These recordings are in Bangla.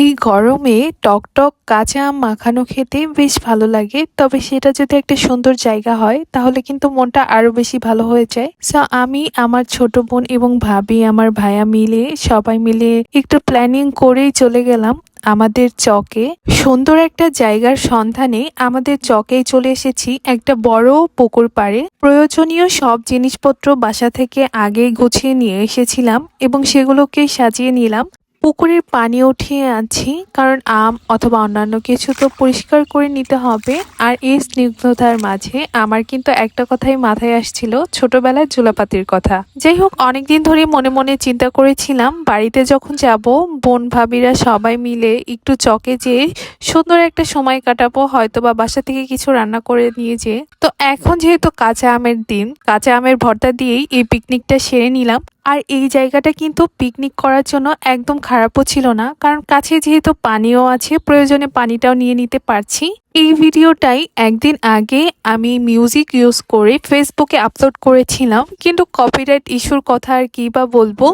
এই গরমে টকটক কাঁচা আম মাখানো খেতে বেশ ভালো লাগে। তবে সেটা যদি একটা সুন্দর জায়গা হয় তাহলে কিন্তু মনটা আরো বেশি ভালো হয়ে যায়। সো আমি আমার ছোট বোন এবং ভাবি আমার ভাইয়া মিলে সবাই মিলে একটু প্ল্যানিং করেই চলে গেলাম আমাদের চকে। সুন্দর একটা জায়গার সন্ধানে আমাদের চকেই চলে এসেছি একটা বড় পুকুর পাড়ে। প্রয়োজনীয় সব জিনিসপত্র বাসা থেকে আগেই গুছিয়ে নিয়ে এসেছিলাম এবং সেগুলোকে সাজিয়ে নিলাম। পুকুরের পানি উঠিয়ে আনছি কারণ আম অথবা অন্যান্য কিছু তো পরিষ্কার করে নিতে হবে। আর এই স্নিগ্ধতার মাঝে আমার কিন্তু একটা কথাই মাথায় আসছিল, ছোটবেলার জুলাপাতির কথা। যাই হোক, অনেকদিন ধরে মনে মনে চিন্তা করেছিলাম বাড়িতে যখন যাব বোন ভাবিরা সবাই মিলে একটু চকে যেয়ে সুন্দর একটা সময় কাটাবো, হয়তো বা বাসা থেকে কিছু রান্না করে নিয়ে যেয়ে। তো এখন যেহেতু কাঁচা আমের দিন, কাঁচা আমের ভর্তা দিয়েই এই পিকনিকটা সেরে নিলাম। আর এই জায়গাটা কিন্তু পিকনিক করার জন্য একদম খারাপও ছিল না, কারণ কাছে যেহেতু পানিও আছে, প্রয়োজনে পানিটাও নিয়ে নিতে পারছি। এই ভিডিওটাই একদিন আগে আমি মিউজিক ইউজ করে ফেসবুকে আপলোড করেছিলাম, কিন্তু কপিরাইট ইস্যুর কথা আর কি বা বলবো।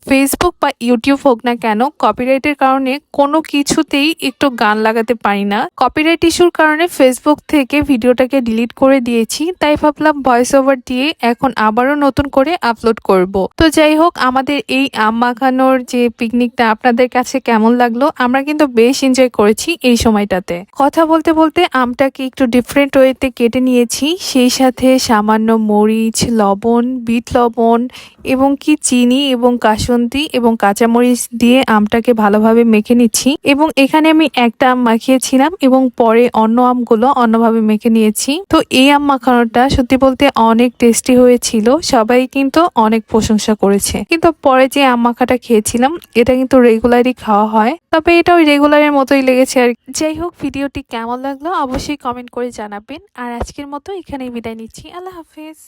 ফেসবুক বা ইউটিউব হোক না কেন, কপিরাইটের কারণে কোনো কিছুতেই একটু গান লাগাতে পারি না। কপিরাইট ইস্যুর কারণে ফেসবুক থেকে ভিডিওটাকে ডিলিট করে দিয়েছি, তাই ভাবলাম ভয়েস ওভার দিয়ে এখন আবারও নতুন করে আপলোড করব। তো যাই হোক, আমাদের এই আম মাখানোর যে পিকনিকটা আপনাদের কাছে কেমন লাগলো? আমরা কিন্তু বেশ এনজয় করেছি এই সময়টাতে। কথা বলতে বলতে আমটাকে একটু ডিফারেন্ট ওয়েতে কেটে নিয়েছি, সেই সাথে সামান্য মরিচ, লবণ, বিট লবণ এবং কি চিনি এবং কাসুন্দি এবং কাঁচামরিচ দিয়ে আমটাকে ভালোভাবে মেখে নিচ্ছি। এবং এখানে আমি একটা আম মাখিয়েছিলাম এবং পরে অন্য আমগুলো অন্যভাবে মেখে নিয়েছি। তো এই আম মাখানোটা সত্যি বলতে অনেক টেস্টি হয়েছিল, সবাই কিন্তু অনেক প্রশংসা করেছে। কিন্তু পরে যে আম মাখাটা খেয়েছিলাম এটা কিন্তু রেগুলারই খাওয়া হয়, তবে এটা ওই রেগুলারের মতোই লেগেছে আর। যাই হোক, ভিডিওটি কেমন লাগলো অবশ্যই কমেন্ট করে জানাবেন। আর আজকের মতো এখানেই বিদায় নিচ্ছি। আল্লাহ হাফেজ।